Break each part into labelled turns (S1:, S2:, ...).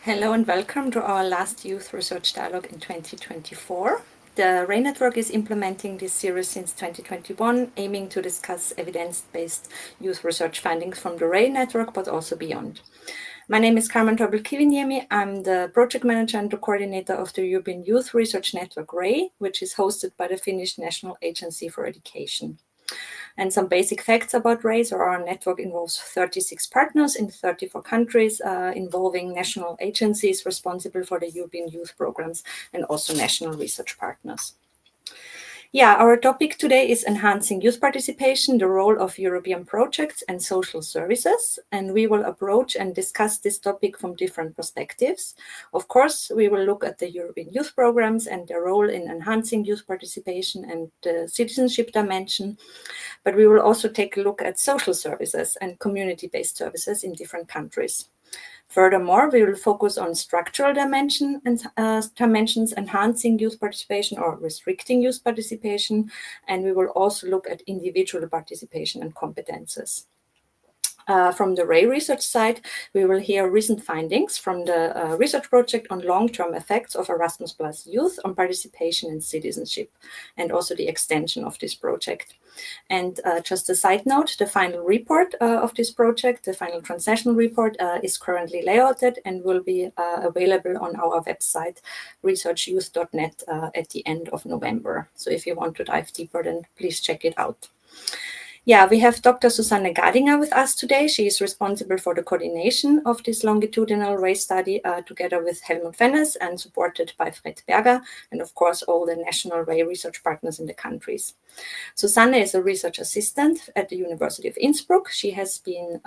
S1: Hello and welcome to our last Youth Research Dialogue in 2024. The RAY Network is implementing this series since 2021, aiming to discuss evidence-based youth research findings from the RAY Network, but also beyond. My name is Carmen Tobel-Kiviniemi. I'm the project manager and the coordinator of the European Youth Research Network RAY, which is hosted by the Finnish National Agency for Education. And some basic facts about RAY. So our network involves 36 partners in 34 countries, involving national agencies responsible for the European youth programs and also national research partners. Yeah, our topic today is enhancing youth participation, the role of European projects and social services. And we will approach and discuss this topic from different perspectives. Of course, we will look at the European youth programs and their role in enhancing youth participation and the citizenship dimension. But we will also take a look at social services and community-based services in different countries. Furthermore, we will focus on structural dimensions enhancing youth participation or restricting youth participation, and we will also look at individual participation and competences. From the RAY research side, we will hear recent findings from the research project on long-term effects of Erasmus Plus Youth on participation and citizenship, and also the extension of this project. And just a side note, the final report of this project, the final transnational report, is currently layouted and will be available on our website, researchyouth.net, at the end of November. So if you want to dive deeper, then please check it out. Yeah, we have Dr. Susanne Gadinger with us today. She is responsible for the coordination of this longitudinal RAY study together with Helmut Fennes and supported by Fred Berger and, of course, all the national RAY research partners in the countries. Susanne is a research assistant at the University of Innsbruck. She has been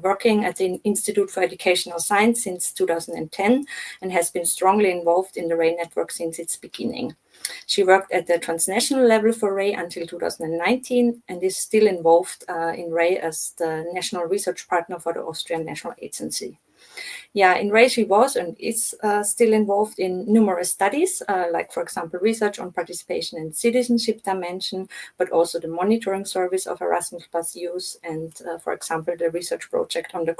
S1: working at the Institute for Educational Science since 2010 and has been strongly involved in the RAY network since its beginning. She worked at the transnational level for RAY until 2019 and is still involved in RAY as the national research partner for the Austrian National Agency. Yeah, in RAY she was and is still involved in numerous studies, like, for example, research on participation and citizenship dimension, but also the monitoring service of Erasmus Plus Youth and, for example, the research project on the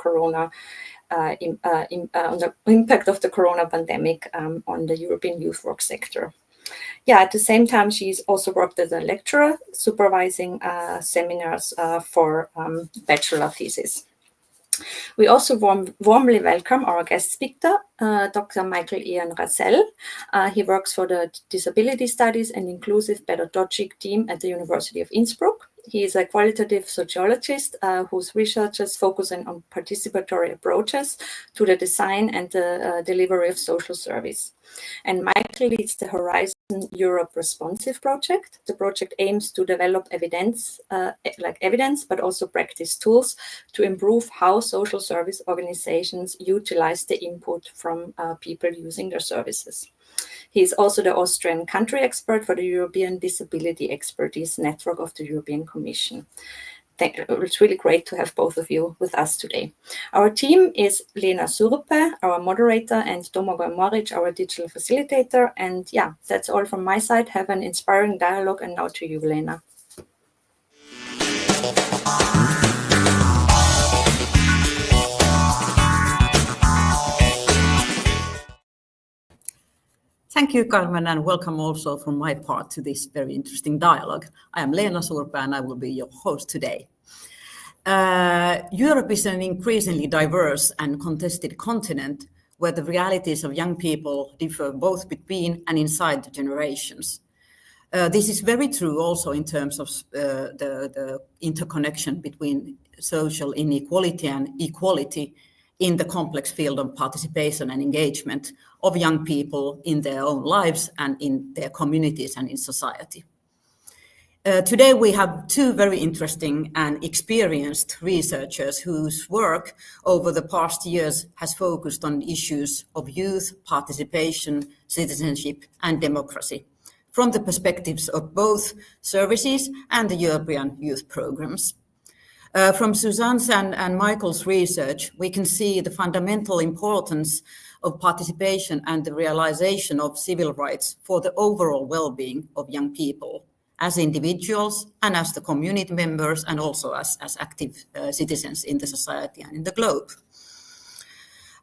S1: on the impact of the corona pandemic on the European youth work sector. Yeah, at the same time, she's also worked as a lecturer, supervising seminars for bachelor thesis. We also warmly welcome our guest speaker, Dr. Michael Ian Rasell. He works for the Disability Studies and Inclusive Pedagogy team at the University of Innsbruck. He is a qualitative sociologist whose researches focus on participatory approaches to the design and the delivery of social service. And Michael leads the Horizon Europe Responsive project. The project aims to develop evidence, but also practice tools to improve how social service organizations utilize the input from people using their services. He is also the Austrian country expert for the European Disability Expertise Network of the European Commission. It's really great to have both of you with us today. Our team is Lena Surupe, our moderator, and Domagoj Moric, our digital facilitator. And yeah, that's all from my side. Have an inspiring dialogue. And now to you, Lena.
S2: Thank you, Carmen, and welcome also from my part to this very interesting dialogue. I am Lena Surupe and I will be your host today. Europe is an increasingly diverse and contested continent where the realities of young people differ both between and inside the generations. This is very true also in terms of the interconnection between social inequality and equality in the complex field of participation and engagement of young people in their own lives and in their communities and in society. Today we have two very interesting and experienced researchers whose work over the past years has focused on issues of youth, participation, citizenship and democracy from the perspectives of both services and the European youth programs. From Susanne's and Michael's research, we can see the fundamental importance of participation and the realization of civil rights for the overall well-being of young people as individuals and as the community members and also as active citizens in the society and in the globe.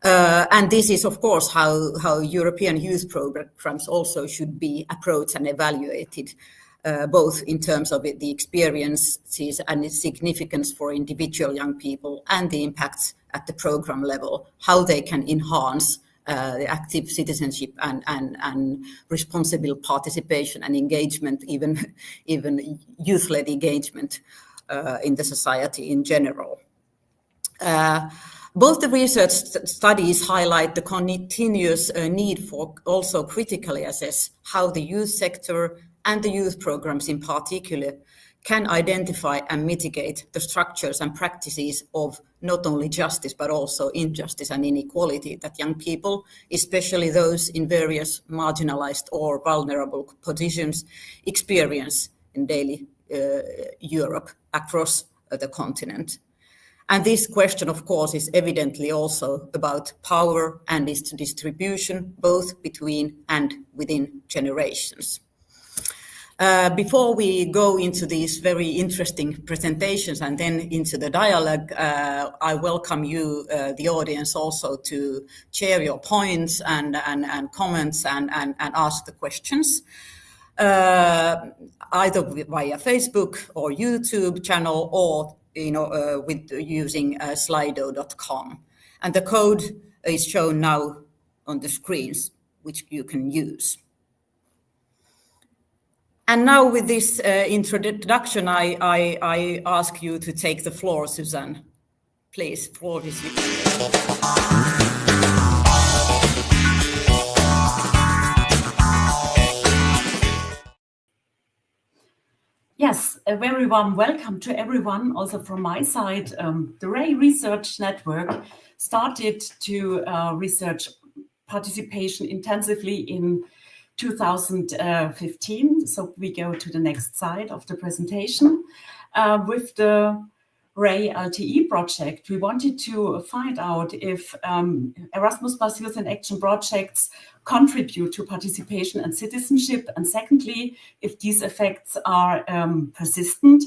S2: And this is, of course, how European youth programs also should be approached and evaluated, both in terms of the experiences and its significance for individual young people and the impacts at the program level, how they can enhance the active citizenship and responsible participation and engagement, even youth-led engagement in the society in general. Both the research studies highlight the continuous need for also critically assess how the youth sector and the youth programs in particular can identify and mitigate the structures and practices of not only justice but also injustice and inequality that young people, especially those in various marginalized or vulnerable positions, experience in daily Europe across the continent. And this question, of course, is evidently also about power and its distribution, both between and within generations. Before we go into these very interesting presentations and then into the dialogue, I welcome you, the audience, also to share your points and comments and ask the questions, either via Facebook or YouTube channel or with using slido.com. And the code is shown now on the screens, which you can use. And now with this introduction, I ask you to take the floor, Susanne. Please, floor is yours.
S3: Yes, a very warm welcome to everyone, also from my side. The RAY Research Network started to research participation intensively in 2015. So we go to the next slide of the presentation. With the RAY LTE project, we wanted to find out if Erasmus Youth in Action projects contribute to participation and citizenship, and secondly, if these effects are persistent.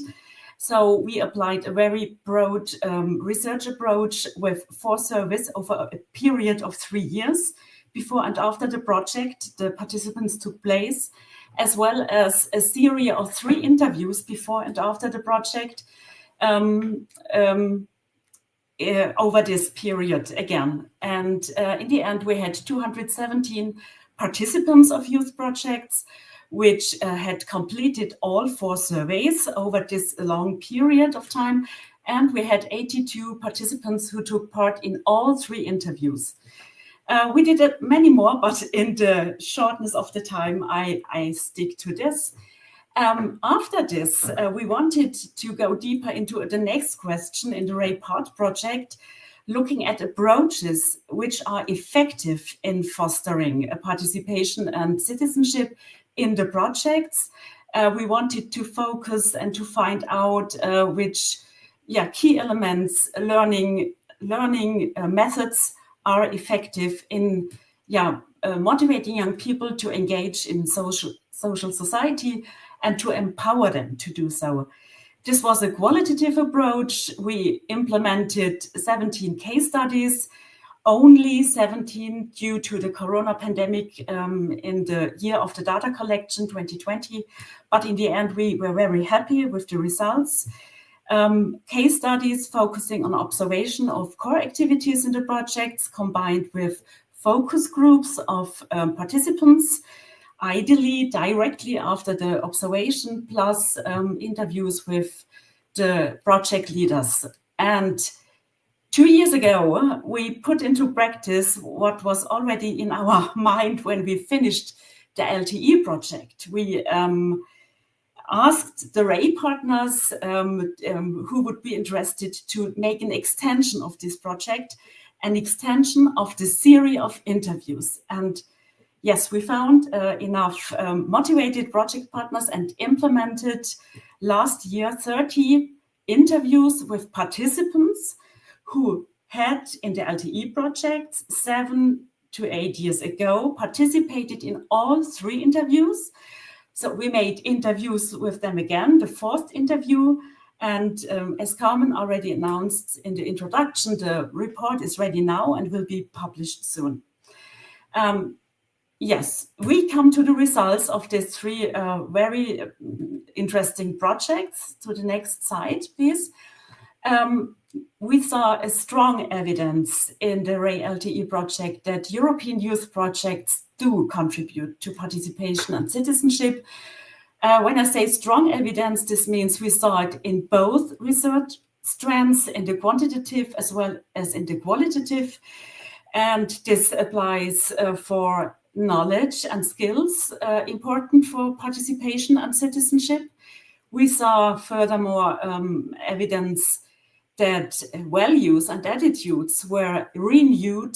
S3: So we applied a very broad research approach with 4 surveys over a period of 3 years. Before and after the project, the participants took place, as well as a series of 3 interviews before and after the project over this period again. And in the end, we had 217 participants of youth projects, which had completed all 4 surveys over this long period of time. And we had 82 participants who took part in all 3 interviews. We did many more, but in the shortness of the time, I stick to this. After this, we wanted to go deeper into the next question in the RAY Part project, looking at approaches which are effective in fostering participation and citizenship in the projects. We wanted to focus and to find out which key elements, learning methods are effective in motivating young people to engage in social society and to empower them to do so. This was a qualitative approach. We implemented 17 case studies, only 17 due to the corona pandemic in the year of the data collection 2020. But in the end, we were very happy with the results. Case studies focusing on observation of core activities in the projects combined with focus groups of participants. ideally directly after the observation, plus interviews with the project leaders. And 2 years ago, we put into practice what was already in our mind when we finished the LTE project. We asked the RAI partners who would be interested to make an extension of this project, an extension of the series of interviews. And yes, we found enough motivated project partners and implemented last year 30 interviews with participants who had in the LTE projects 7 to 8 years ago participated in all 3 interviews. So we made interviews with them again, the 4th interview. And as Carmen already announced in the introduction, the report is ready now and will be published soon. Yes, we come to the results of these 3 very interesting projects. To the next slide, please. We saw a strong evidence in the RAI LTE project that European youth projects do contribute to participation and citizenship. When I say strong evidence, this means we saw it in both research strands, in the quantitative as well as in the qualitative. And this applies for knowledge and skills important for participation and citizenship. We saw furthermore evidence that values and attitudes were renewed,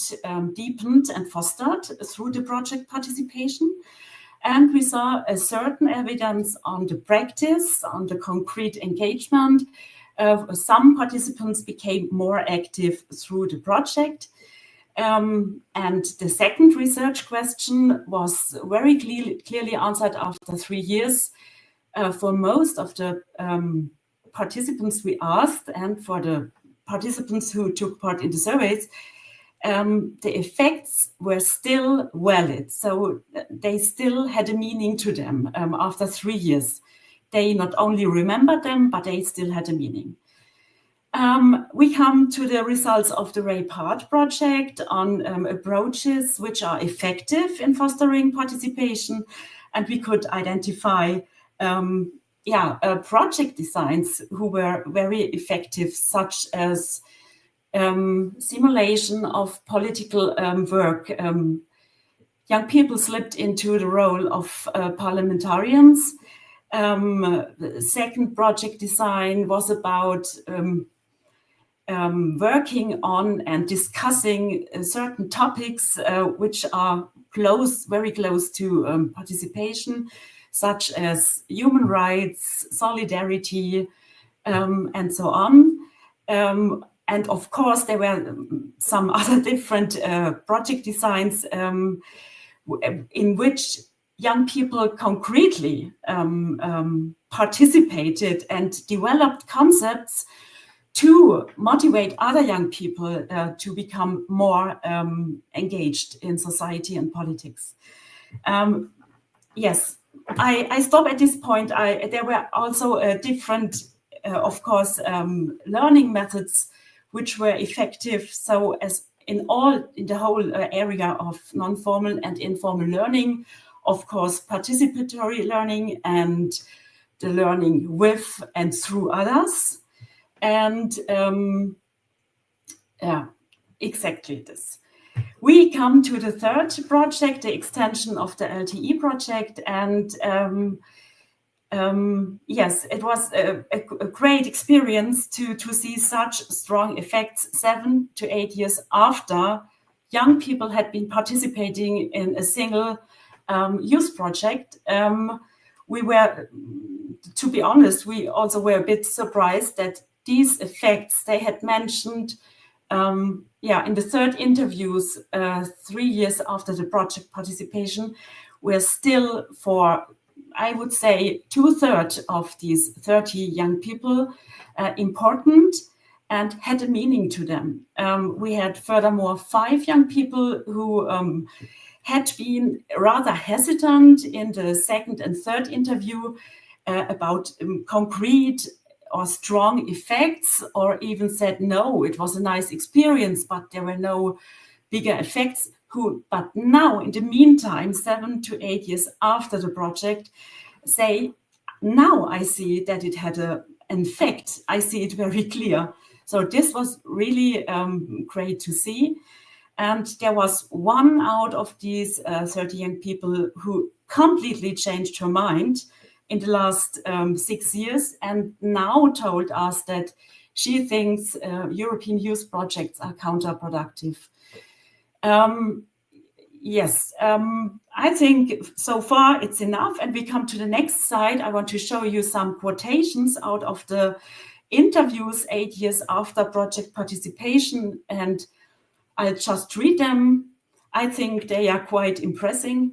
S3: deepened and fostered through the project participation. And we saw a certain evidence on the practice, on the concrete engagement. Some participants became more active through the project. And the second research question was very clearly answered after 3 years. For most of the participants we asked and for the participants who took part in the surveys, the effects were still valid. So they still had a meaning to them after 3 years. They not only remembered them, but they still had a meaning. We come to the results of the RAI PART project on approaches which are effective in fostering participation, and we could identify project designs who were very effective, such as simulation of political work. Young people slipped into the role of parliamentarians. The second project design was about working on and discussing certain topics which are very close to participation, such as human rights, solidarity, and so on. And of course, there were some other different project designs in which young people concretely participated and developed concepts to motivate other young people to become more engaged in society and politics. Yes, I stop at this point. There were also different, of course, learning methods which were effective. So as in the whole area of non-formal and informal learning, of course, participatory learning and the learning with and through others. And exactly this. We come to the third project, the extension of the LTE project. And yes, it was a great experience to see such strong effects 7 to 8 years after young people had been participating in a single youth project. We were, to be honest, we also were a bit surprised that these effects they had mentioned in the third interviews 3 years after the project participation were still for, I would say, 2/3 of these 30 young people important and had a meaning to them. We had furthermore 5 young people who had been rather hesitant in the second and third interview about concrete or strong effects, or even said, no, it was a nice experience, but there were no bigger effects, who, but now in the meantime, 7 to 8 years after the project, say, now I see that it had an effect. I see it very clear. So this was really great to see. And there was one out of these 30 young people who completely changed her mind in the last 6 years, and now told us that she thinks European youth projects are counterproductive. Yes, I think so far it's enough, and we come to the next slide. I want to show you some quotations out of the interviews 8 years after project participation, and I'll just read them. I think they are quite impressive.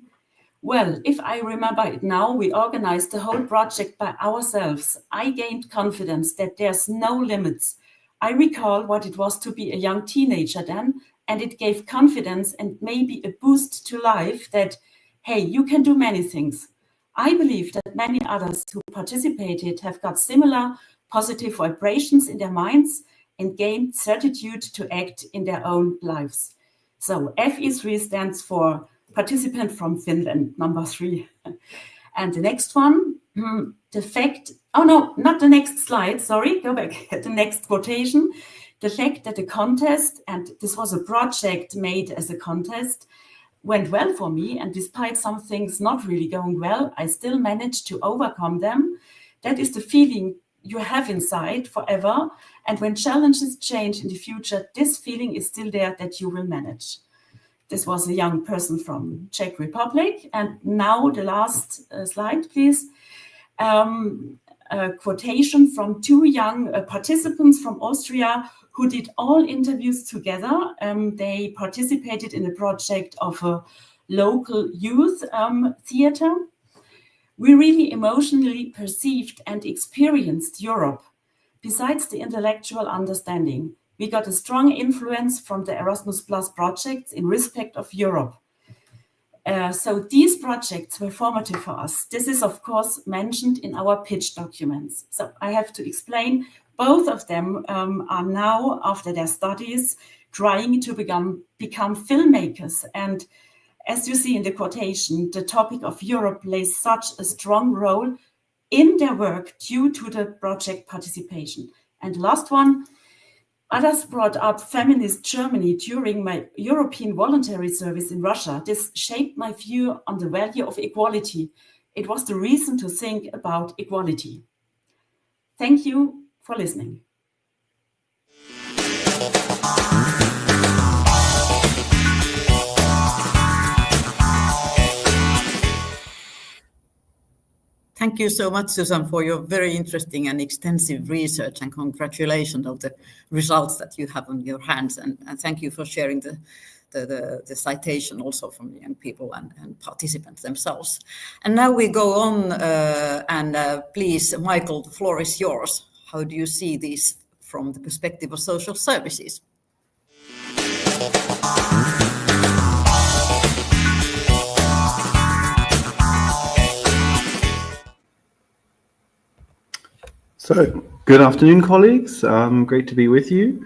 S3: Well, if I remember it now, we organized the whole project by ourselves. I gained confidence that there's no limits. I recall what it was to be a young teenager then, and it gave confidence and maybe a boost to life that, hey, you can do many things. I believe that many others who participated have got similar positive vibrations in their minds and gained certitude to act in their own lives. So FE3 stands for participant from Finland, number 3. And the next one, the fact, oh no, not the next slide, sorry, go back, the next quotation. The fact that the contest, and this was a project made as a contest, went well for me, and despite some things not really going well, I still managed to overcome them. That is the feeling you have inside forever, and when challenges change in the future, this feeling is still there that you will manage. This was a young person from Czech Republic. And now the last slide, please. A quotation from 2 young participants from Austria who did all interviews together. They participated in a project of a local youth theater. We really emotionally perceived and experienced Europe. Besides the intellectual understanding, we got a strong influence from the Erasmus Plus projects in respect of Europe. So these projects were formative for us. This is, of course, mentioned in our pitch documents. So I have to explain, both of them are now, after their studies, trying to become filmmakers. And as you see in the quotation, the topic of Europe plays such a strong role in their work due to the project participation. And the last one, others brought up feminist Germany during my European voluntary service in Russia. This shaped my view on the value of equality. It was the reason to think about equality. Thank you for listening.
S2: Thank you so much, Susanne, for your very interesting and extensive research, and congratulations on the results that you have on your hands. And thank you for sharing the citation also from young people and participants themselves. And now we go on, please, Michael, the floor is yours. How do you see this from the perspective of social services?
S4: So, good afternoon, colleagues. Great to be with you.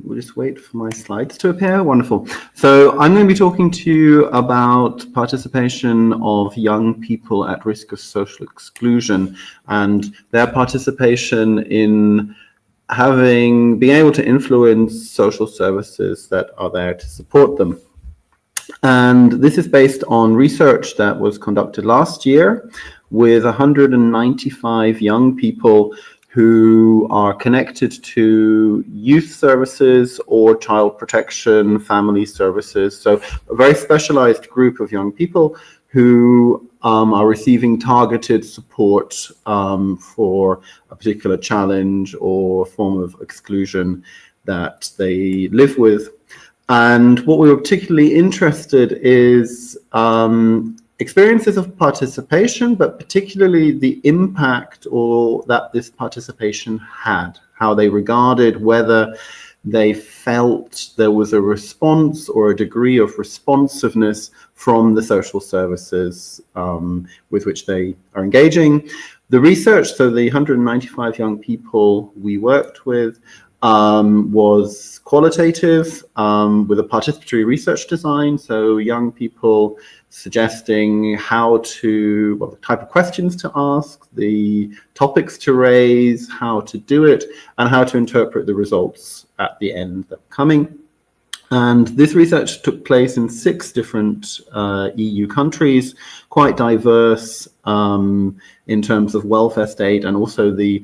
S4: We'll just wait for my slides to appear. Wonderful. So I'm going to be talking to you about participation of young people at risk of social exclusion and their participation in being able to influence social services that are there to support them. And this is based on research that was conducted last year with 195 young people who are connected to youth services or child protection, family services. So a very specialized group of young people who are receiving targeted support for a particular challenge or form of exclusion that they live with. And what we were particularly interested is experiences of participation, but particularly the impact or that this participation had, how they regarded whether they felt there was a response or a degree of responsiveness from the social services with which they are engaging. The research, so the 195 young people we worked with, was qualitative with a participatory research design. So young people suggesting what the type of questions to ask, the topics to raise, how to do it, and how to interpret the results at the end that were coming. And this research took place in 6 different EU countries, quite diverse in terms of welfare state and also the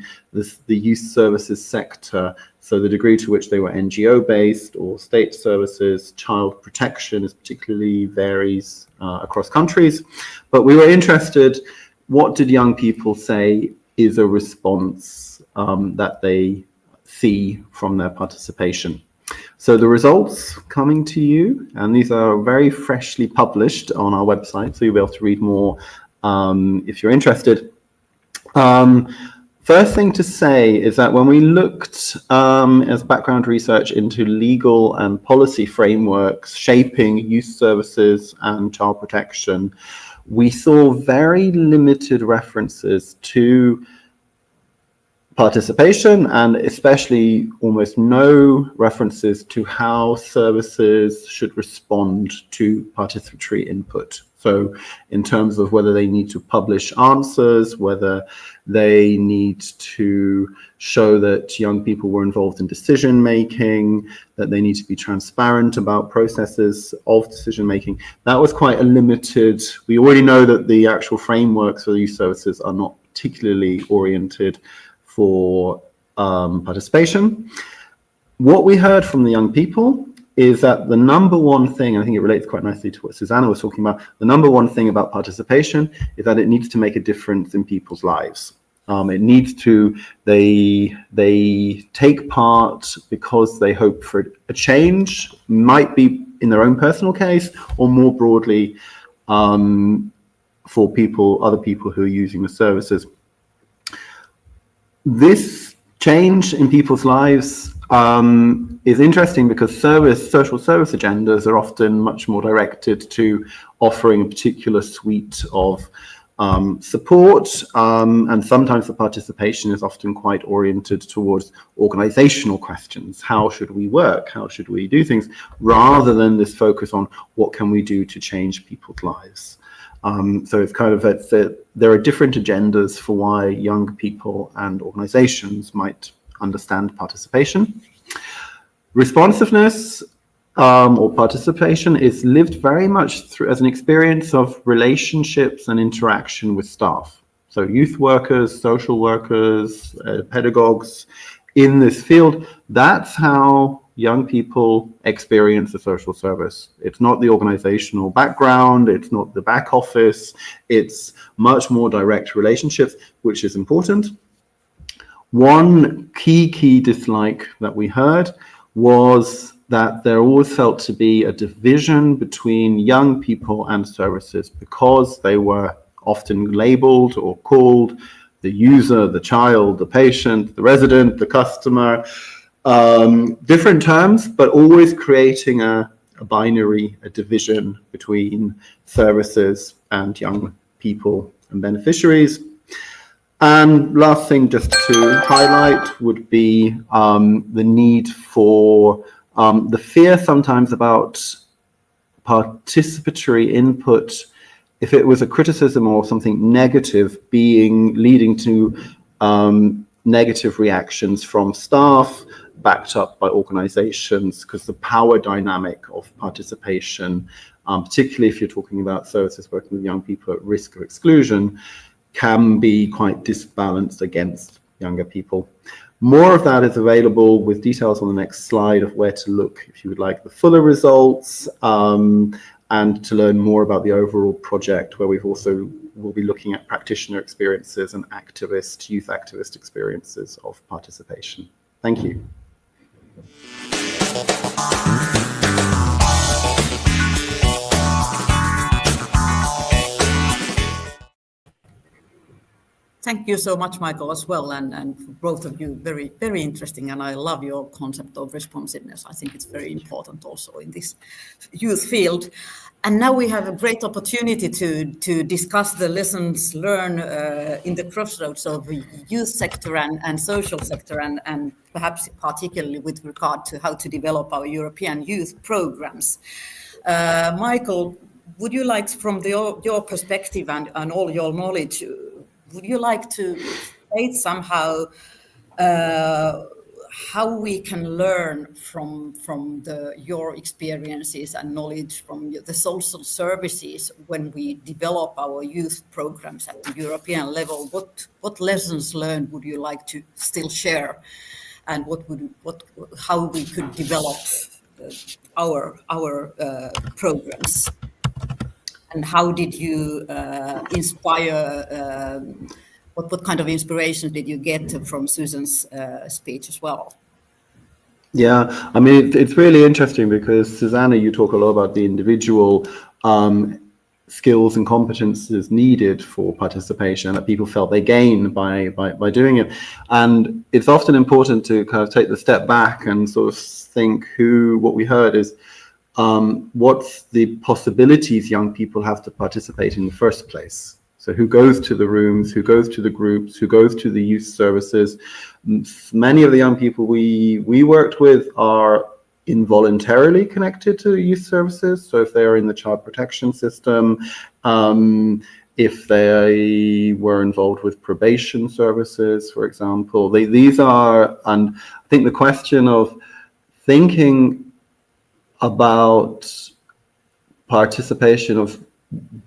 S4: youth services sector. So the degree to which they were NGO-based or state services, child protection is particularly varies across countries. But we were interested, what did young people say is a response that they see from their participation? So the results coming to you, and these are very freshly published on our website, so you'll be able to read more if you're interested. First thing to say is that when we looked as background research into legal and policy frameworks shaping youth services and child protection, we saw very limited references to participation, and especially almost no references to how services should respond to participatory input. So in terms of whether they need to publish answers, whether they need to show that young people were involved in decision making, that they need to be transparent about processes of decision making, that was quite a limited. We already know that the actual frameworks for youth services are not particularly oriented for participation. What we heard from the young people is that the number one thing, I think it relates quite nicely to what Susanne was talking about, the number one thing about participation is that it needs to make a difference in people's lives. It needs to, they take part because they hope for a change, might be in their own personal case, or more broadly for other people who are using the services. This change in people's lives is interesting because social service agendas are often much more directed to offering a particular suite of support, and sometimes the participation is often quite oriented towards organizational questions. How should we work? How should we do things? Rather than this focus on what can we do to change people's lives. So it's kind of there are different agendas for why young people and organizations might understand participation. Responsiveness or participation is lived very much through as an experience of relationships and interaction with staff. So youth workers, social workers, pedagogues in this field, that's how young people experience the social service. It's not the organizational background, it's not the back office, it's much more direct relationships, which is important. One key dislike that we heard was that there always felt to be a division between young people and services because they were often labeled or called the user, the child, the patient, the resident, the customer, different terms, but always creating a binary, a division between services and young people and beneficiaries. And last thing just to highlight would be the need for the fear sometimes about participatory input, if it was a criticism or something negative, leading to negative reactions from staff, backed up by organizations, because the power dynamic of participation, particularly if you're talking about services working with young people at risk of exclusion, can be quite disbalanced against younger people. More of that is available with details on the next slide of where to look if you would like the fuller results, and to learn more about the overall project, where we'll be looking at practitioner experiences and youth activist experiences of participation. Thank you.
S2: Thank you so much, Michael, as well, and both of you, very, very interesting. And I love your concept of responsiveness. I think it's very important also in this youth field. And now we have a great opportunity to discuss the lessons learned in the crossroads of the youth sector and social sector, and perhaps particularly with regard to how to develop our European youth programs. Michael, would you like, from your perspective and all your knowledge, would you like to state somehow how we can learn from your experiences and knowledge from the social services when we develop our youth programs at the European level? What lessons learned would you like to still share, and how we could develop our programs? And how did you inspire? What kind of inspiration did you get from Susanne's speech as well?
S4: Yeah, I mean, it's really interesting because, Susanne, you talk a lot about the individual skills and competences needed for participation that people felt they gain by doing it. And it's often important to kind of take the step back and sort of think what we heard is, what's the possibilities young people have to participate in the first place? So who goes to the rooms, who goes to the groups, who goes to the youth services? Many of the young people we worked with are involuntarily connected to youth services. So if they are in the child protection system, if they were involved with probation services, for example, these are, and I think the question of thinking about participation of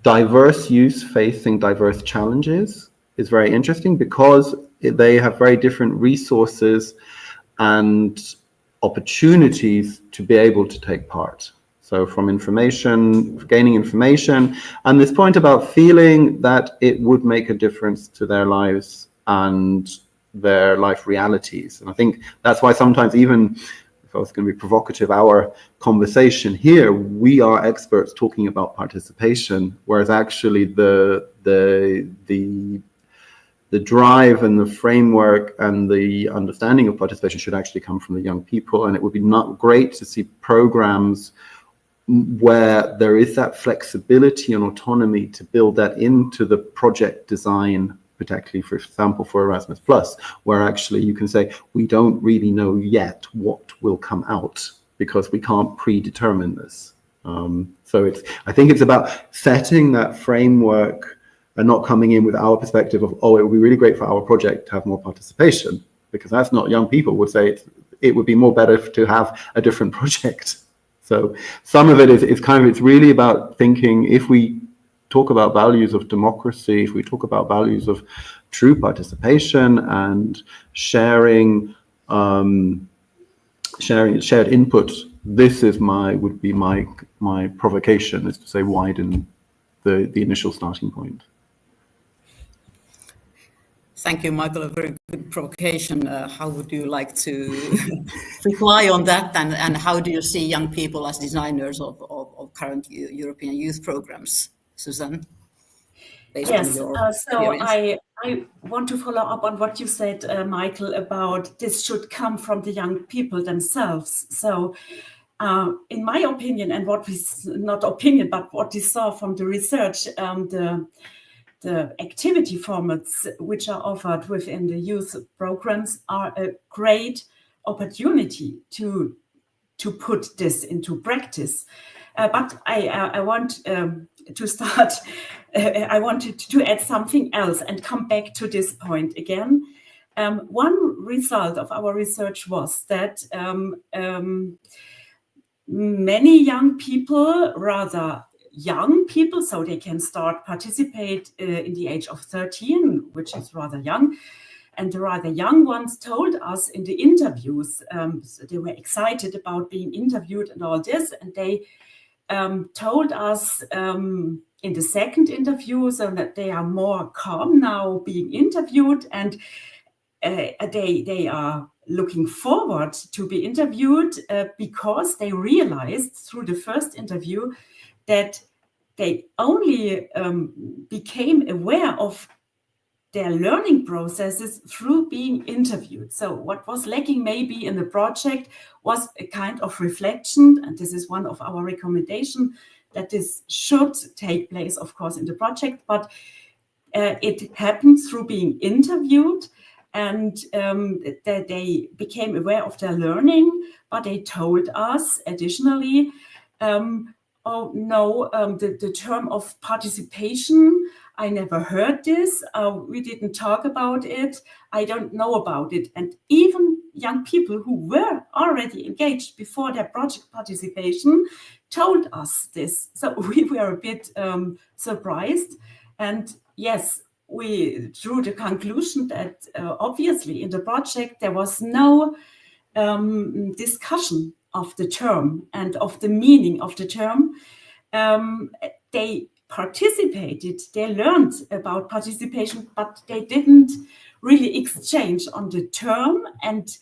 S4: diverse youth facing diverse challenges is very interesting, because they have very different resources and opportunities to be able to take part. So from gaining information, and this point about feeling that it would make a difference to their lives and their life realities. And I think that's why sometimes, even if I was going to be provocative, our conversation here, we are experts talking about participation, whereas actually the drive and the framework and the understanding of participation should actually come from the young people. And it would be not great to see programs where there is that flexibility and autonomy to build that into the project design, particularly, for example, for Erasmus Plus, where actually you can say, we don't really know yet what will come out because we can't predetermine this. So I think it's about setting that framework and not coming in with our perspective of, oh, it would be really great for our project to have more participation, because that's not, young people would say it would be more better to have a different project. So some of it is it's really about thinking, if we talk about values of democracy, if we talk about values of true participation and sharing shared input, this is would be my provocation, is to say widen the initial starting point.
S2: Thank you, Michael. A very good provocation. How would you like to reply on that? And how do you see young people as designers of current European youth programs, Susanne?
S3: Yes, so I want to follow up on what you said, Michael, about this should come from the young people themselves. So in my opinion, and what we saw from the research, the activity formats which are offered within the youth programs are a great opportunity to put this into practice. But I want to start, I wanted to add something else and come back to this point again. One result of our research was that many young people, rather young people, so they can participate in the age of 13, which is rather young. And the rather young ones told us in the interviews, so they were excited about being interviewed and all this, and they told us in the second interview, so that they are more calm now being interviewed, and they are looking forward to be interviewed because they realized through the first interview that they only became aware of their learning processes through being interviewed. So what was lacking maybe in the project was a kind of reflection, and this is one of our recommendations, that this should take place, of course, in the project, but it happened through being interviewed, and that they became aware of their learning, but they told us additionally, oh no, the term of participation, I never heard this, we didn't talk about it, I don't know about it. And even young people who were already engaged before their project participation told us this. So we were a bit surprised. And yes, we drew the conclusion that obviously in the project there was no discussion of the term and of the meaning of the term. They participated, they learned about participation, but they didn't really exchange on the term, and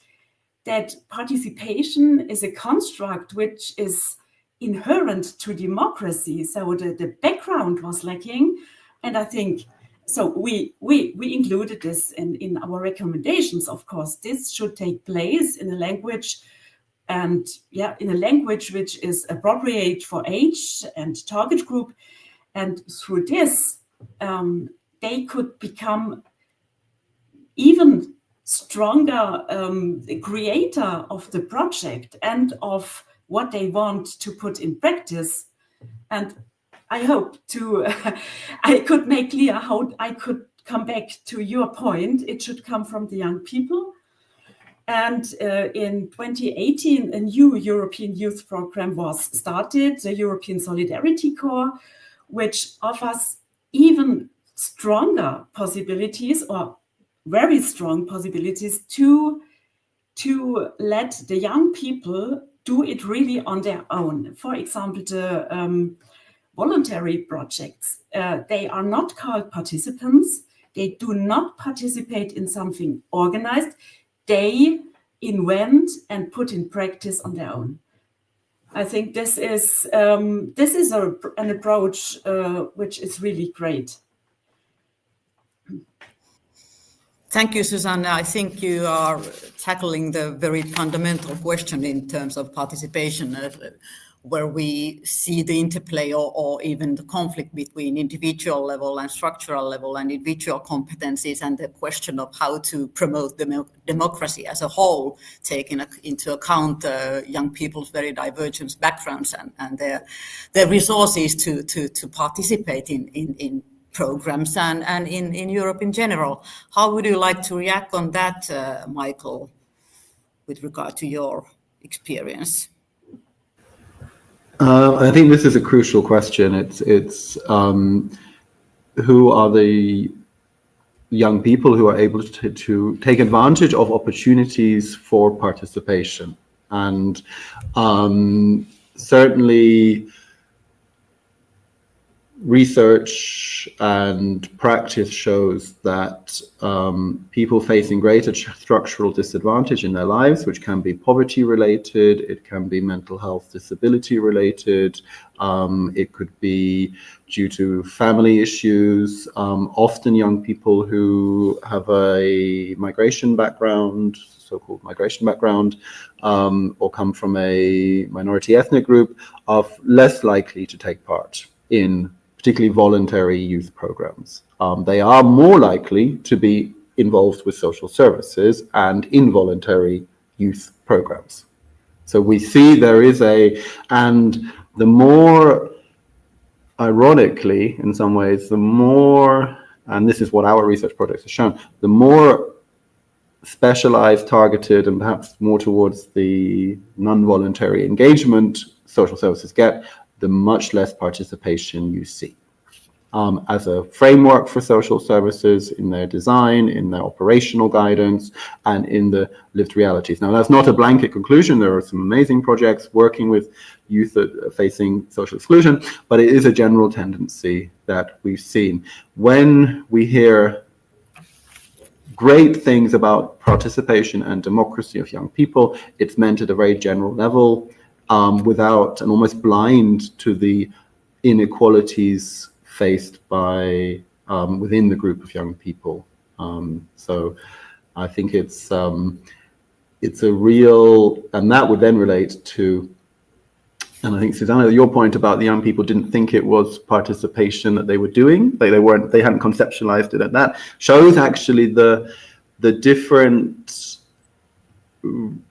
S3: that participation is a construct which is inherent to democracy. So the background was lacking, and I think so we included this in our recommendations. Of course, this should take place in a language, and in a language which is appropriate for age and target group, and through this they could become even stronger creator of the project and of what they want to put in practice. And I hope I could make clear how I could come back to your point. It should come from the young people. And in 2018, a new European Youth Program was started, the European Solidarity Corps, which offers even stronger possibilities, or very strong possibilities, to let the young people do it really on their own. For example, the voluntary projects, they are not called participants. They do not participate in something organized. They invent and put in practice on their own. I think this is an approach which is really great.
S2: Thank you, Susanne. I think you are tackling the very fundamental question in terms of participation, where we see the interplay or even the conflict between individual level and structural level and individual competencies, and the question of how to promote democracy as a whole, taking into account young people's very divergent backgrounds and their resources to participate in programs and in Europe in general. How would you like to react on that, Michael, with regard to your experience?
S4: I think this is a crucial question. It's who are the young people who are able to take advantage of opportunities for participation, and certainly research and practice shows that people facing greater structural disadvantage in their lives, which can be poverty related, it can be mental health disability related, it could be due to family issues, often young people who have a migration background, so-called migration background, or come from a minority ethnic group, are less likely to take part in particularly voluntary youth programs. They are more likely to be involved with social services and involuntary youth programs. So we see there is and the more, ironically, in some ways, the more, and this is what our research projects have shown, the more specialized, targeted, and perhaps more towards the non-voluntary engagement social services get, the much less participation you see. As a framework for social services in their design, in their operational guidance, and in the lived realities. Now, that's not a blanket conclusion. There are some amazing projects working with youth facing social exclusion, but it is a general tendency that we've seen. When we hear great things about participation and democracy of young people, it's meant at a very general level, without and almost blind to the inequalities faced by within the group of young people So I think it's a real, and that would then relate to, and I think Susanne, your point about the young people didn't think it was participation that they were doing, they hadn't conceptualized it at that, shows actually the different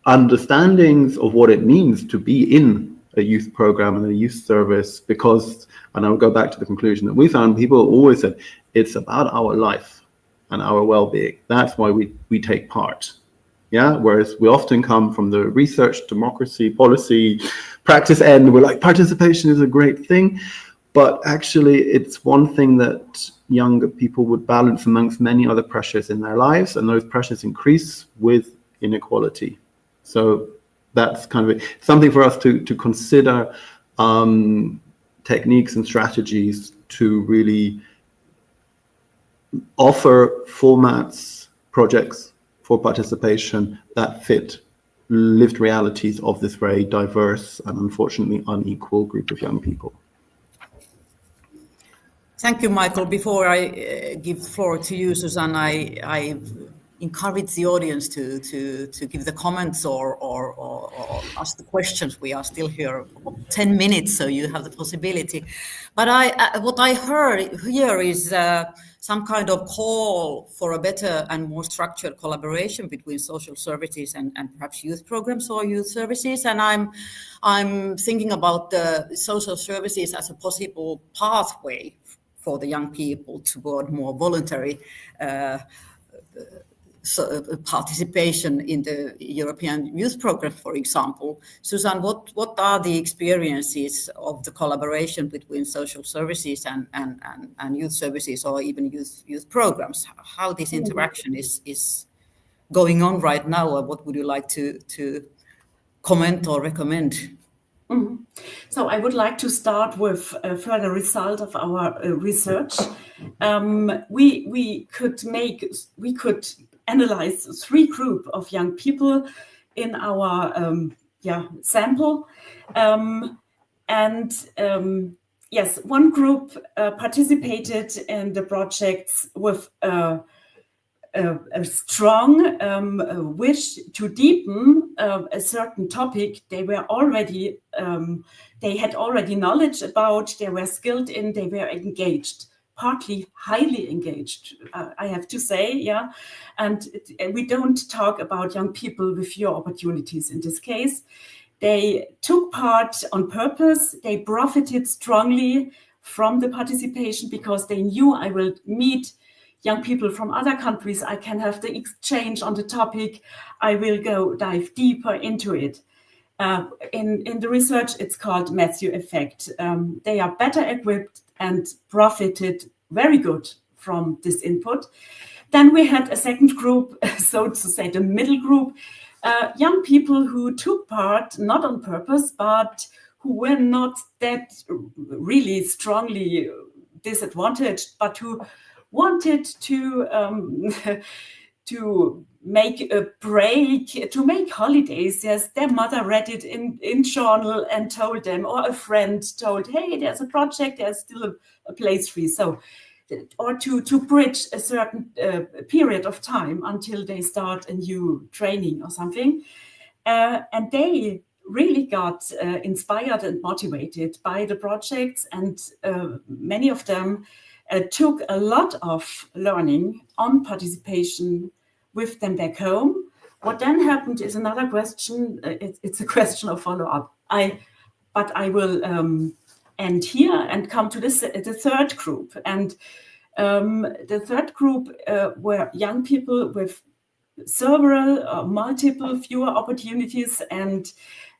S4: understandings of what it means to be in a youth program and a youth service, because, and I'll go back to the conclusion that we found, people always said, it's about our life and our well-being. That's why we take part. Yeah, whereas we often come from the research, democracy, policy, practice end, we're like, participation is a great thing, but actually it's one thing that younger people would balance amongst many other pressures in their lives, and those pressures increase with inequality. So that's kind of something for us to consider, techniques and strategies to really offer formats, projects for participation that fit lived realities of this very diverse and unfortunately unequal group of young people.
S2: Thank you, Michael. Before I give the floor to you, Susanne, I encourage the audience to give the comments or ask the questions. We are still here 10 minutes, so you have the possibility. But what I heard here is some kind of call for a better and more structured collaboration between social services and perhaps youth programs or youth services. And I'm thinking about the social services as a possible pathway for the young people toward more voluntary participation in the European Youth Programme, for example. Susanne, what are the experiences of the collaboration between social services and youth services, or even youth programs? How this interaction is going on right now, or what would you like to comment or recommend?
S3: Mm-hmm. So I would like to start with a further result of our research. We could analyze 3 groups of young people in our sample, yes, one group participated in the projects with a strong wish to deepen a certain topic they were already they had already knowledge about, they were skilled in, they were engaged, partly highly engaged, I have to say, yeah. And we don't talk about young people with fewer opportunities in this case. They took part on purpose, they profited strongly from the participation because they knew I will meet young people from other countries, I can have the exchange on the topic, I will dive deeper into it. In the research, it's called Matthew effect. They are better equipped and profited very good from this input. Then we had a second group, so to say, the middle group, young people who took part, not on purpose, but who were not that really strongly disadvantaged, but who wanted to make a break, to make holidays. Yes, their mother read it in journal and told them, or a friend told, hey, there's a project, there's still a place free. So, or to bridge a certain period of time until they start a new training or something. And they really got inspired and motivated by the projects, and many of them took a lot of learning on participation with them back home. What then happened is another question. It's a question of follow-up. But I will end here and come to the third group. And the third group were young people with several, multiple, fewer opportunities. And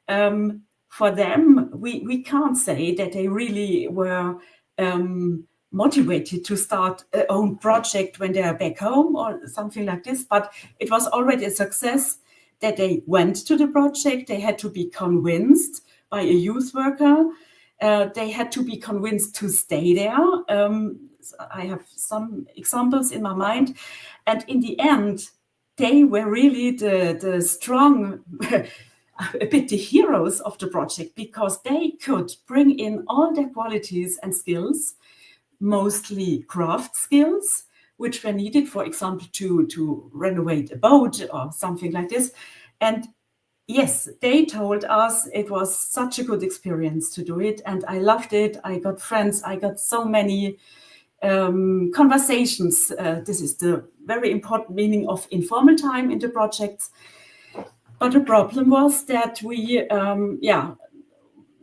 S3: for them, we can't say that they really were motivated to start their own project when they are back home or something like this, but it was already a success that they went to the project. They had to be convinced by a youth worker. They had to be convinced to stay there. I have some examples in my mind. And in the end, they were really the strong, a bit the heroes of the project, because they could bring in all their qualities and skills, mostly craft skills, which were needed, for example, to renovate a boat or something like this. And yes, they told us it was such a good experience to do it, and I loved it. I got friends, I got so many conversations. This is the very important meaning of informal time in the projects. But the problem was that we,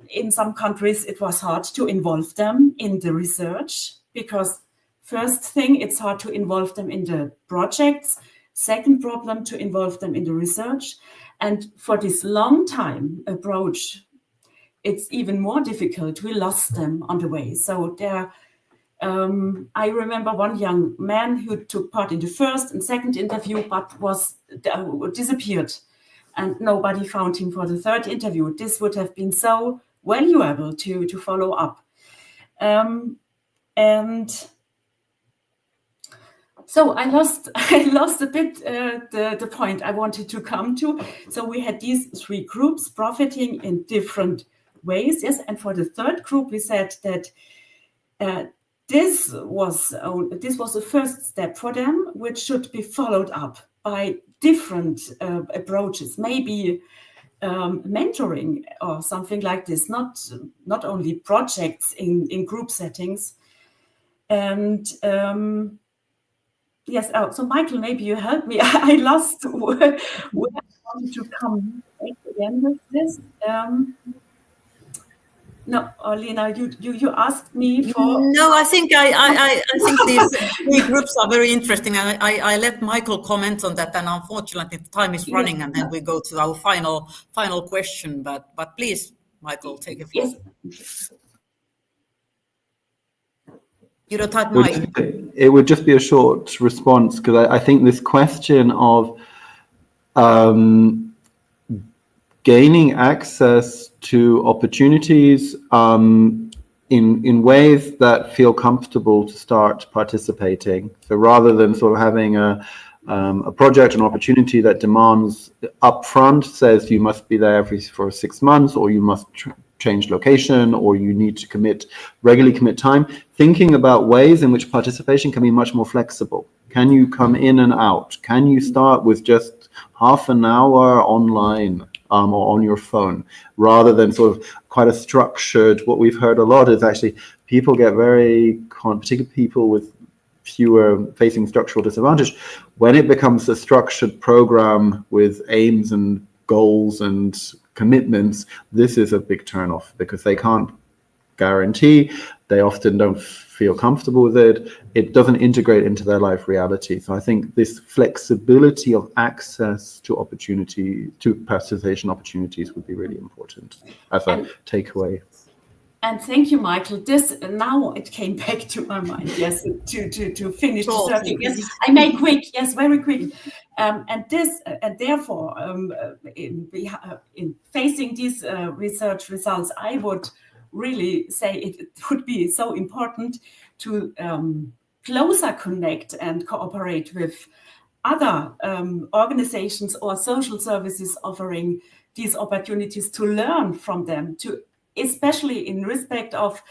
S3: in some countries, it was hard to involve them in the research, because first thing, it's hard to involve them in the projects. Second problem, to involve them in the research. And for this long time approach, it's even more difficult. We lost them on the way. So there, I remember one young man who took part in the first and second interview, but was disappeared, and nobody found him for the third interview. This would have been so valuable to follow up. And so I lost a bit the point I wanted to come to. So we had these three groups profiting in different ways. Yes, and for the third group, we said that this was the first step for them, which should be followed up by different approaches, maybe mentoring or something like this, not only projects in group settings. And yes, so Michael, maybe you help me. I lost where I wanted to come back again with this. No, Lena, you asked me for.
S2: No, I think these three groups are very interesting, and I let Michael comment on that. And unfortunately, the time is running, and then we go to our final question. But please, Michael, take it forward. Yes. You don't have mic.
S4: It would just be a short response, because I think this question of gaining access to opportunities in ways that feel comfortable to start participating. So rather than sort of having a project, an opportunity that demands upfront, says you must be there for 6 months, or you must change location, or you need to regularly commit time, thinking about ways in which participation can be much more flexible. Can you come in and out? Can you start with just half an hour online or on your phone, rather than sort of quite a structured? What we've heard a lot is actually people get particularly people with fewer facing structural disadvantage, when it becomes a structured program with aims and goals and commitments, this is a big turnoff, because they can't guarantee, they often don't feel comfortable with it, it doesn't integrate into their life reality. So I think this flexibility of access to participation opportunities would be really important as a takeaway.
S3: And thank you, Michael. This now it came back to my mind. Yes, to finish the subject. Yes, I make quick. Yes, very quick. And therefore, in facing these research results, I would really say it would be so important to closer connect and cooperate with other organizations or social services offering these opportunities, to learn from them, especially in respect of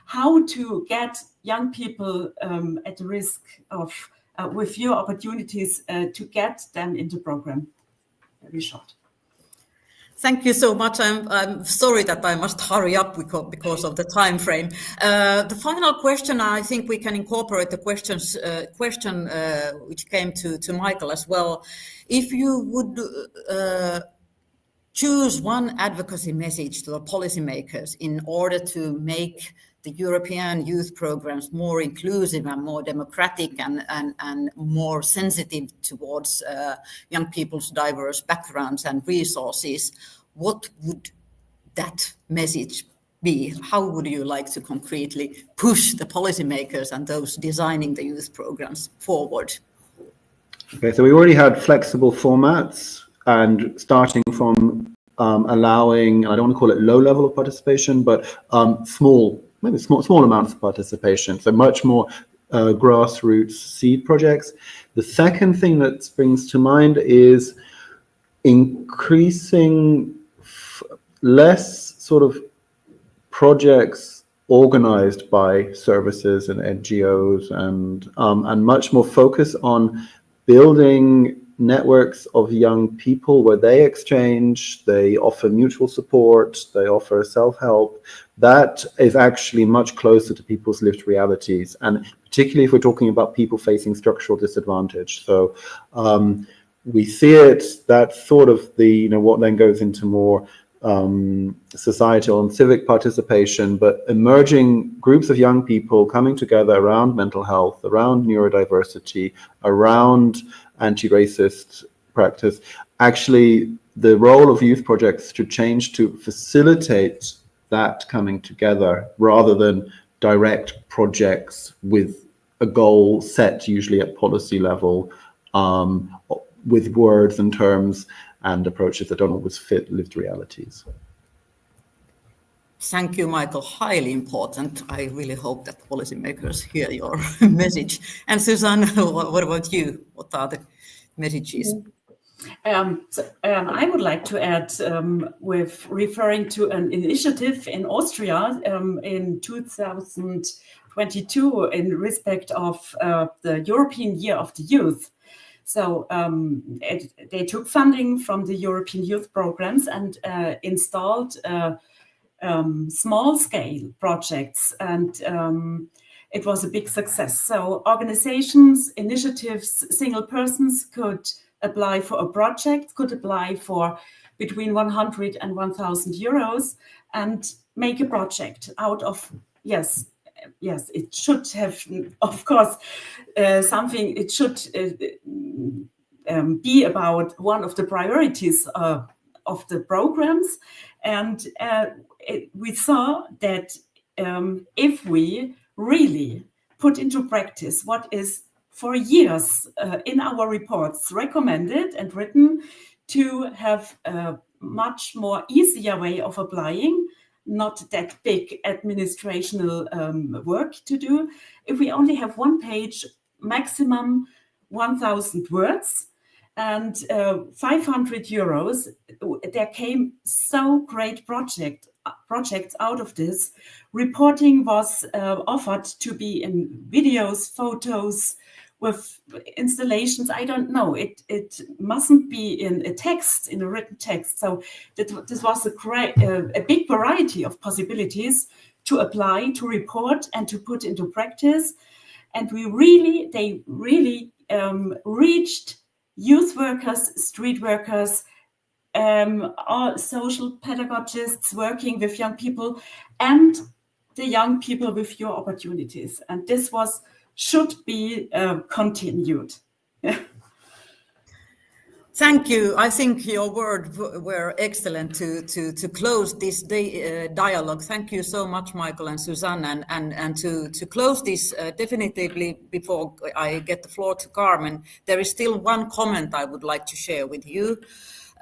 S3: how to get young people at risk of, with fewer opportunities, to get them into program. Very short.
S2: Thank you so much. I'm sorry that I must hurry up because of the time frame. The final question, I think we can incorporate the question which came to Michael as well. If you would choose one advocacy message to the policymakers in order to make the European youth programs more inclusive and more democratic and more sensitive towards young people's diverse backgrounds and resources, what would that message be? How would you like to concretely push the policymakers and those designing the youth programs forward?
S4: Okay, so we already had flexible formats, and starting from allowing, I don't want to call it low level of participation, but small amounts of participation, so much more grassroots seed projects. The second thing that springs to mind is increasing less sort of projects organized by services and NGOs, and much more focus on building networks of young people where they exchange, they offer mutual support, they offer self-help. That is actually much closer to people's lived realities, and particularly if we're talking about people facing structural disadvantage. So we see it, that sort of what then goes into more societal and civic participation, but emerging groups of young people coming together around mental health, around neurodiversity, around anti-racist practice. Actually, the role of youth projects should change to facilitate that coming together rather than direct projects with a goal set usually at policy level, with words and terms and approaches that don't always fit lived realities.
S2: Thank you, Michael. Highly important. I really hope that policymakers hear your message. And Susanne, what about you? What are the messages?
S3: I would like to add, with referring to an initiative in Austria in 2022 in respect of the European Year of the Youth. So they took funding from the European Youth programs and installed small-scale projects, and it was a big success. So organizations, initiatives, single persons could apply for a project, could apply for between 100 and 1,000 euros and make a project out of, yes, it should have, of course, something, it should be about one of the priorities of the programs. And we saw that if we really put into practice what is for years in our reports recommended and written, to have a much more easier way of applying, not that big administrational work to do. If we only have one page, maximum 1,000 words, and 500 euros, there came so great projects out of this. Reporting was offered to be in videos, photos, with installations. I don't know. It mustn't be in a text, in a written text. So this was a big variety of possibilities to apply, to report, and to put into practice. And they really reached youth workers, street workers, all social pedagogists working with young people, and the young people with your opportunities. And this should be continued.
S2: Thank you. I think your words were excellent to close this dialogue. Thank you so much, Michael and Susanne. And to close this definitively, before I get the floor to Carmen, there is still one comment I would like to share with you.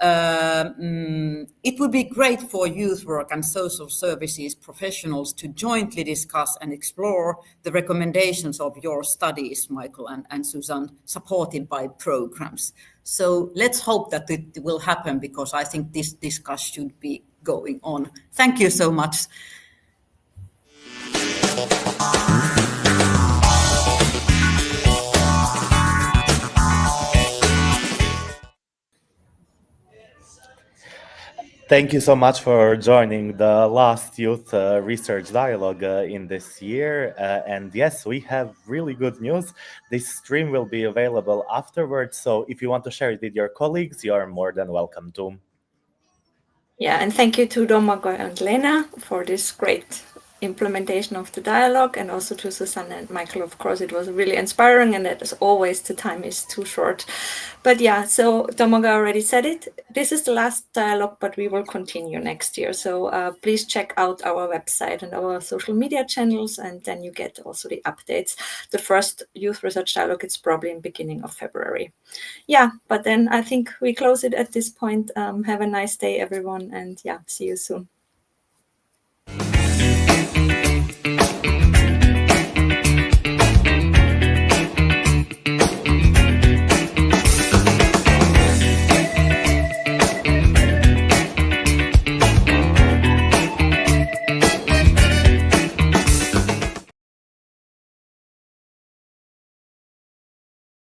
S2: It would be great for youth work and social services professionals to jointly discuss and explore the recommendations of your studies, Michael and Susanne, supported by programs. So let's hope that it will happen, because I think this discussion should be going on. Thank you so much.
S5: Thank you so much for joining the last Youth Research Dialogue in this year. And yes, we have really good news. This stream will be available afterwards. So if you want to share it with your colleagues, you are more than welcome to.
S1: Yeah, and thank you to Domago and Lena for this great implementation of the dialogue, and also to Susanne and Michael. Of course, it was really inspiring, and as always, the time is too short. But yeah, so Domago already said it. This is the last dialogue, but we will continue next year. So please check out our website and our social media channels, and then you get also the updates. The first Youth Research Dialogue is probably in the beginning of February. Yeah, but then I think we close it at this point. Have a nice day, everyone, and yeah, see you soon.